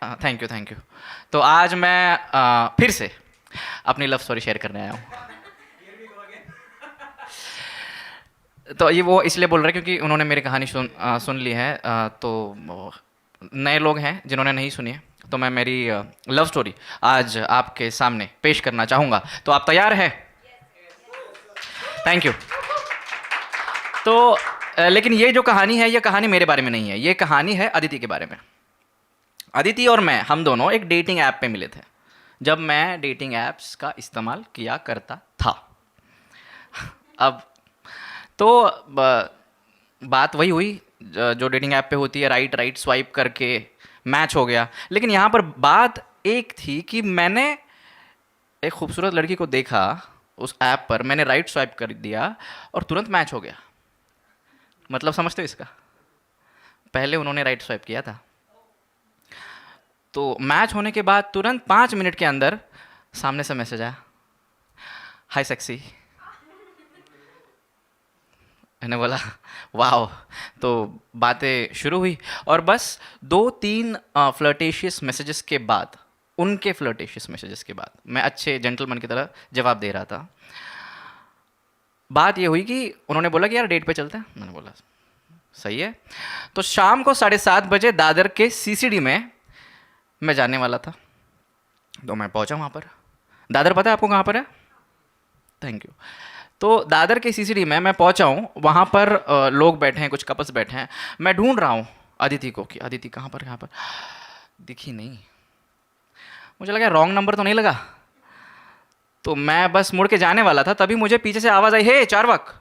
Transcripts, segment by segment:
Thank you, thank you. तो आज मैं फिर से अपनी लव स्टोरी शेयर करने आया हूँ। तो ये वो इसलिए बोल रहे हैं क्योंकि उन्होंने मेरी कहानी सुन ली है, तो नए लोग हैं जिन्होंने नहीं सुनी है, तो मैं मेरी लव स्टोरी आज आपके सामने पेश करना चाहूँगा। तो आप तैयार हैं? Thank you. तो लेकिन ये जो कहानी है, ये कहानी मेरे बारे में नहीं है, ये कहानी है अदिति के बारे में। अदिति और मैं, हम दोनों एक डेटिंग ऐप पे मिले थे, जब मैं डेटिंग ऐप्स का इस्तेमाल किया करता था। अब तो बात वही हुई जो डेटिंग ऐप पे होती है, राइट राइट स्वाइप करके मैच हो गया। लेकिन यहाँ पर बात एक थी कि मैंने एक खूबसूरत लड़की को देखा उस ऐप पर, मैंने राइट स्वाइप कर दिया और तुरंत मैच हो गया। मतलब समझते हो इसका? पहले उन्होंने राइट स्वाइप किया था, तो मैच होने के बाद तुरंत 5 मिनट के अंदर सामने से मैसेज आया, हाय सेक्सी। मैंने बोला वाह। तो बातें शुरू हुई और बस 2-3 फ्लर्टेशियस मैसेजेस के बाद, उनके फ्लर्टेशियस मैसेजेस के बाद, मैं अच्छे जेंटलमैन की तरह जवाब दे रहा था। बात ये हुई कि उन्होंने बोला कि यार डेट पे चलते हैं। मैंने बोला सही है। तो शाम को 7:30 बजे दादर के सीसीडी में मैं जाने वाला था, तो मैं पहुंचा वहाँ पर। दादर पता है आपको कहाँ पर है? Thank you. तो दादर के सीसीडी में मैं पहुंचा हूँ, वहाँ पर लोग बैठे हैं, कुछ कपल्स बैठे हैं। मैं ढूंढ रहा हूँ अदिति को कि अदिति कहाँ पर, कहाँ पर, दिखी नहीं। मुझे लगा रॉन्ग नंबर तो नहीं लगा, तो मैं बस मुड़ के जाने वाला था, तभी मुझे पीछे से आवाज़ आई, हे चारवाक।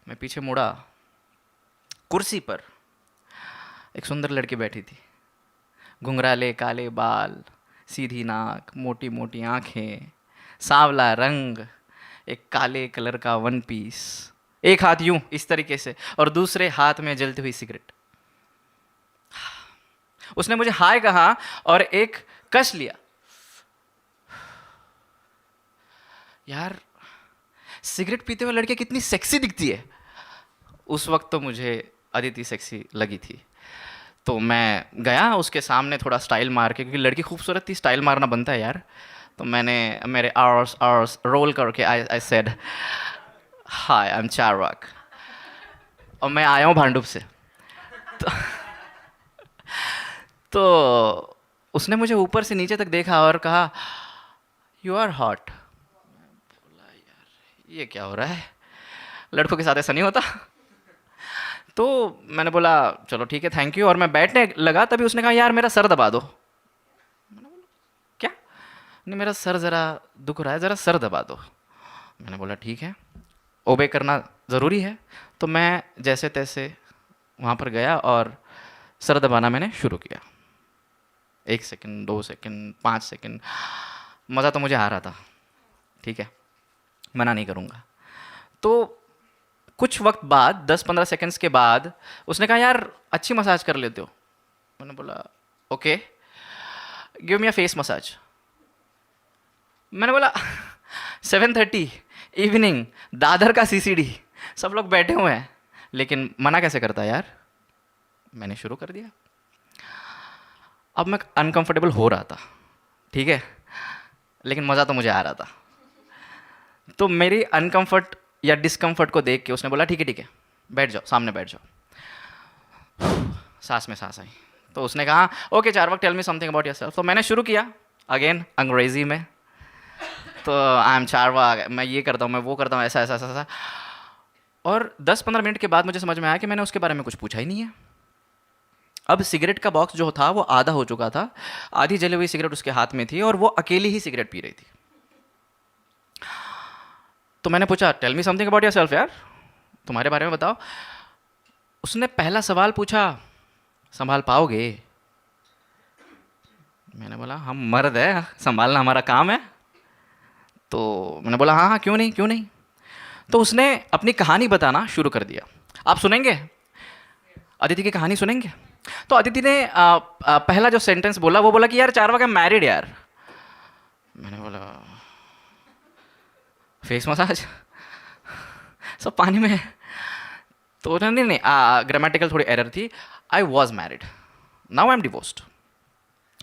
मैं पीछे मुड़ा, कुर्सी पर एक सुंदर लड़की बैठी थी, घुंघराले काले बाल, सीधी नाक, मोटी मोटी आंखें, सांवला रंग, एक काले कलर का वन पीस, एक हाथ यूं इस तरीके से और दूसरे हाथ में जलती हुई सिगरेट। उसने मुझे हाय कहा और एक कश लिया। यार, सिगरेट पीते हुए लड़की कितनी सेक्सी दिखती है। उस वक्त तो मुझे अदिति सेक्सी लगी थी, तो मैं गया उसके सामने थोड़ा स्टाइल मार के, क्योंकि लड़की खूबसूरत थी, स्टाइल मारना बनता है यार। तो मैंने मेरे आर्स आर्स रोल करके I said hi I am Charvak, और मैं आया हूँ भांडुप से। तो, तो उसने मुझे ऊपर से नीचे तक देखा और कहा यू आर हॉट। ये क्या हो रहा है, लड़कों के साथ ऐसा नहीं होता। तो मैंने बोला चलो ठीक है, थैंक यू, और मैं बैठने लगा, तभी उसने कहा यार मेरा सर दबा दो। क्या? नहीं, मेरा सर ज़रा दुख रहा है, ज़रा सर दबा दो। मैंने बोला ठीक है, ओबे करना ज़रूरी है। तो मैं जैसे तैसे वहाँ पर गया और सर दबाना मैंने शुरू किया। 1 सेकंड, 2 सेकंड, 5 सेकंड, मज़ा तो मुझे आ रहा था, ठीक है, मना नहीं करूँगा। तो कुछ वक्त बाद, 10-15 सेकंड्स के बाद, उसने कहा यार अच्छी मसाज कर लेते हो। मैंने बोला ओके, गिव मी अ फेस मसाज। मैंने बोला 7:30 इवनिंग, दादर का सीसीडी, सब लोग बैठे हुए हैं, लेकिन मना कैसे करता यार। मैंने शुरू कर दिया। अब मैं अनकंफर्टेबल हो रहा था, ठीक है, लेकिन मज़ा तो मुझे आ रहा था। तो मेरी अनकंफर्ट या डिस्कंफर्ट को देख के उसने बोला ठीक है बैठ जाओ, सामने बैठ जाओ। सांस में सांस आई, तो उसने कहा okay Charvak tell me something about yourself. तो मैंने शुरू किया अगेन अंग्रेजी में। तो आई एम चारवाक, मैं ये करता हूँ, मैं वो करता हूँ, ऐसा ऐसा ऐसा ऐसा। और 10-15 मिनट के बाद मुझे समझ में आया कि मैंने उसके बारे में कुछ पूछा ही नहीं है। अब सिगरेट का बॉक्स जो था वो आधा हो चुका था, आधी जली हुई सिगरेट उसके हाथ में थी और वो अकेली ही सिगरेट पी रही थी। तो मैंने पूछा tell me something about yourself, यार तुम्हारे बारे में बताओ। उसने पहला सवाल पूछा संभाल पाओगे? मैंने बोला हम मर्द है, संभालना हमारा काम है। तो मैंने बोला हाँ हाँ क्यों नहीं क्यों नहीं। तो उसने अपनी कहानी बताना शुरू कर दिया। आप सुनेंगे? अदिति की कहानी सुनेंगे? तो अदिति ने पहला जो सेंटेंस बोला वो बोला कि यार चारवाक आई एम मैरिड यार। मैंने बोला फेस मसाज सब पानी में है। तो नहीं नहीं, ग्रामेटिकल थोड़ी एरर थी। I was married, now I am divorced.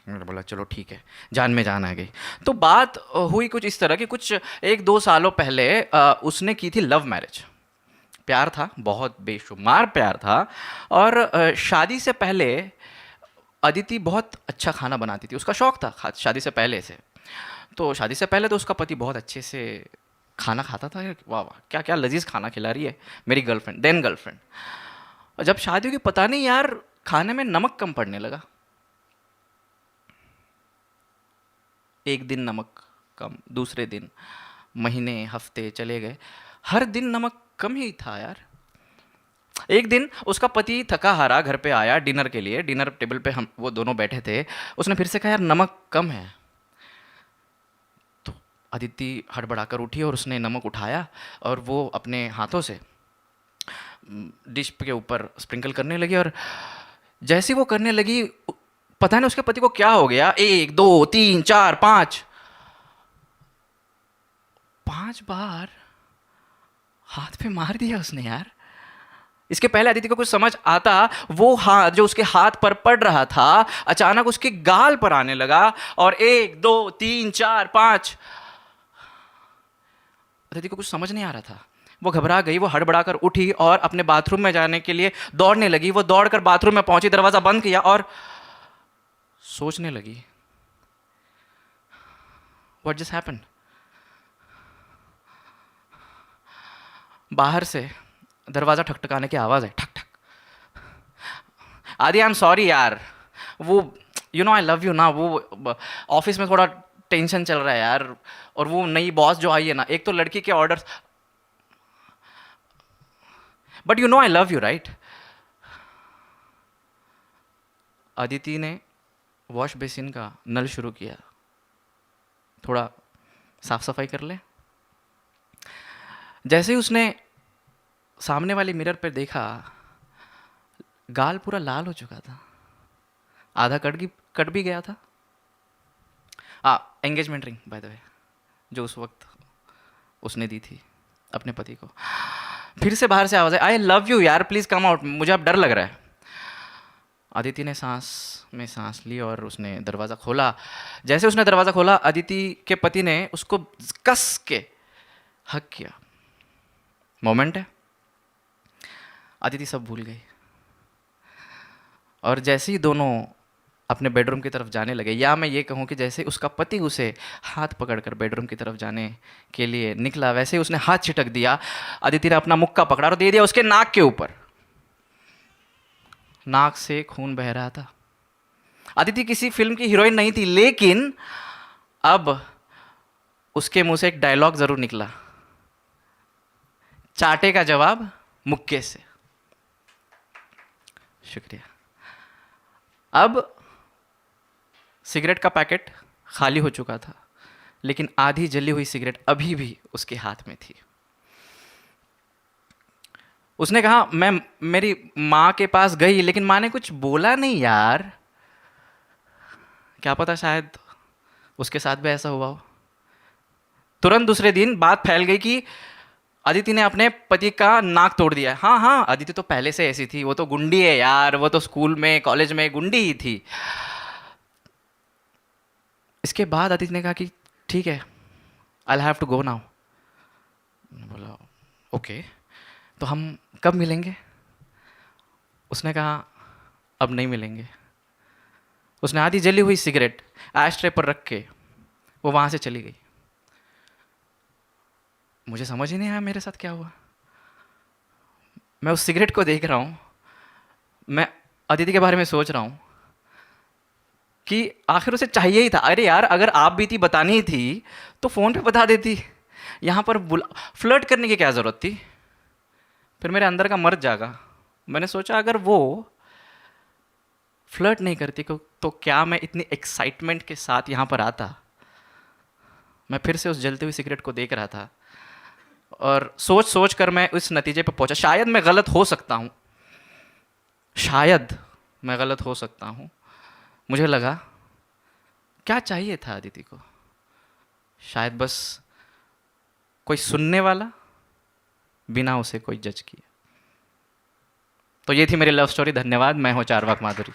मैंने बोला चलो ठीक है, जान में जान आ गई। तो बात हुई कुछ इस तरह की, कुछ 1-2 सालों पहले उसने की थी लव मैरिज। प्यार था, बहुत बेशुमार प्यार था। और शादी से पहले अदिति बहुत अच्छा खाना बनाती थी, उसका शौक था शादी से पहले से। तो शादी से पहले तो उसका पति बहुत अच्छे से खाना खाता था, वाह वाह क्या क्या लजीज खाना खिला रही है मेरी गर्लफ्रेंड, देन गर्लफ्रेंड। और जब शादी हुई, पता नहीं यार खाने में नमक कम पड़ने लगा। एक दिन नमक कम, दूसरे दिन, महीने हफ्ते चले गए, हर दिन नमक कम ही था यार। एक दिन उसका पति थका हारा घर पे आया डिनर के लिए, डिनर टेबल पे हम वो दोनों बैठे थे। उसने फिर से कहा यार नमक कम है। तो अदिति हड़बड़ाकर उठी और उसने नमक उठाया और वो अपने हाथों से डिश के ऊपर स्प्रिंकल करने लगी। और जैसे वो करने लगी, पता नहीं उसके पति को क्या हो गया, 1 2 3 4 5 5 बार हाथ पे मार दिया उसने यार। इसके पहले अदिति को कुछ समझ आता, वो हाथ जो उसके हाथ पर पड़ रहा था अचानक उसके गाल पर आने लगा। और 1 2 3 4 5, अदिति को कुछ समझ नहीं आ रहा था। वो घबरा गई, वो हड़बड़ाकर उठी और अपने बाथरूम में जाने के लिए दौड़ने लगी। वो दौड़कर बाथरूम में पहुंची, दरवाजा बंद किया और सोचने लगी व्हाट जस्ट हैपेंड। बाहर से दरवाजा ठकठकाने की आवाज है, ठक ठक। आदि आई एम सॉरी यार, वो you know I love you ना, वो ऑफिस में थोड़ा टेंशन चल रहा है यार। और वो नई बॉस जो आई है ना, एक तो लड़की के orders, but you know I love you right. Aditi ने वॉश बेसिन का नल शुरू किया, थोड़ा साफ सफाई कर ले। जैसे ही उसने सामने वाले मिरर पर देखा, गाल पूरा लाल हो चुका था, आधा कट भी गया था। Engagement ring by the way, जो उस वक्त उसने दी थी अपने पति को। फिर से बाहर से आवाज है, आई लव यू यार, प्लीज कम आउट, मुझे अब डर लग रहा है। अदिति ने सांस में सांस ली और उसने दरवाज़ा खोला। जैसे उसने दरवाज़ा खोला, अदिति के पति ने उसको कस के हक किया। मोमेंट है, अदिति सब भूल गई। और जैसे ही दोनों अपने बेडरूम की तरफ जाने लगे, या मैं ये कहूँ कि जैसे उसका पति उसे हाथ पकड़कर बेडरूम की तरफ जाने के लिए निकला, वैसे ही उसने हाथ छिटक दिया। अदिति ने अपना मुक्का पकड़ा और दे दिया उसके नाक के ऊपर। नाक से खून बह रहा था। अदिति किसी फिल्म की हीरोइन नहीं थी, लेकिन अब उसके मुंह से एक डायलॉग जरूर निकला, चाटे का जवाब मुक्के से। शुक्रिया। अब सिगरेट का पैकेट खाली हो चुका था, लेकिन आधी जली हुई सिगरेट अभी भी उसके हाथ में थी। उसने कहा मैं मेरी माँ के पास गई, लेकिन माँ ने कुछ बोला नहीं यार। क्या पता शायद उसके साथ भी ऐसा हुआ हो। तुरंत दूसरे दिन बात फैल गई कि अदिति ने अपने पति का नाक तोड़ दिया। हाँ हाँ, अदिति तो पहले से ऐसी थी, वो तो गुंडी है यार, वो तो स्कूल में कॉलेज में गुंडी ही थी। इसके बाद अदिति ने कहा कि ठीक है, I have to go now. बोला ओके, तो हम कब मिलेंगे? उसने कहा अब नहीं मिलेंगे। उसने आधी जली हुई सिगरेट एश ट्रे पर रख के वो वहाँ से चली गई। मुझे समझ ही नहीं आया मेरे साथ क्या हुआ। मैं उस सिगरेट को देख रहा हूँ, मैं अदिति के बारे में सोच रहा हूँ कि आखिर उसे चाहिए ही था। अरे यार, अगर आप बीती बतानी थी तो फ़ोन पे बता देती, यहाँ पर फ्लर्ट करने की क्या ज़रूरत थी? फिर मेरे अंदर का मर्द जागा। मैंने सोचा अगर वो फ्लर्ट नहीं करती तो क्या मैं इतनी एक्साइटमेंट के साथ यहाँ पर आता? मैं फिर से उस जलती हुई सिगरेट को देख रहा था और सोच सोच कर मैं उस नतीजे पर पहुंचा, शायद मैं गलत हो सकता हूँ, शायद मैं गलत हो सकता हूँ। मुझे लगा क्या चाहिए था अदिति को? शायद बस कोई सुनने वाला, बिना उसे कोई जज किए। तो ये थी मेरी लव स्टोरी। धन्यवाद। मैं हूँ चारवाक माधुरी।